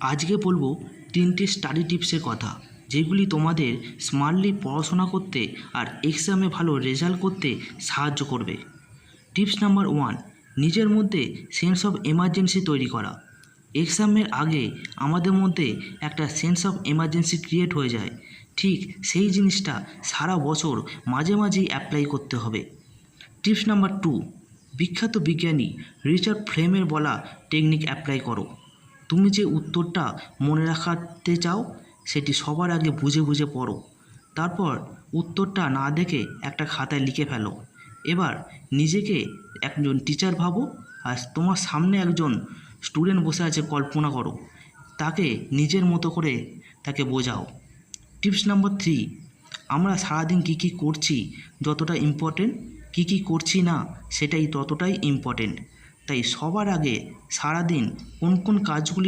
আজকে বলবো 3টে স্টাডি টিপসের কথা, যেগুলি তোমাদের স্মার্টলি পড়াশোনা করতে আর এক্সামে ভালো রেজাল্ট করতে সাহায্য করবে। টিপস নাম্বার 1, নিজের মধ্যে সেন্স অফ এমার্জেন্সি তৈরি করা। এক্সামের আগে আমাদের মধ্যে একটা সেন্স অফ এমার্জেন্সি ক্রিয়েট হয়ে যায়, ঠিক সেই জিনিসটা সারা বছর মাঝে মাঝেই অ্যাপ্লাই করতে হবে। টিপস নাম্বার 2, বিখ্যাত বিজ্ঞানী রিচার্ড ফ্লেমের বলা টেকনিক অ্যাপ্লাই করো। তুমি যে উত্তরটা মনে রাখাতে চাও সেটি সবার আগে বুঝে বুঝে পড়ো, তারপর উত্তরটা না দেখে একটা খাতায় লিখে ফেলো। এবার নিজেকে একজন টিচার ভাবো আর তোমার সামনে একজন স্টুডেন্ট বসে আছে কল্পনা করো, তাকে নিজের মতো করে তাকে বোঝাও। টিপস নাম্বার 3, আমরা সারাদিন কী কী করছি যতটা ইম্পর্টেন্ট, কী কী করছি না সেটাই ততটাই ইম্পর্টেন্ট। তাই সবার আগে সারাদিন কোন কোন কাজগুলি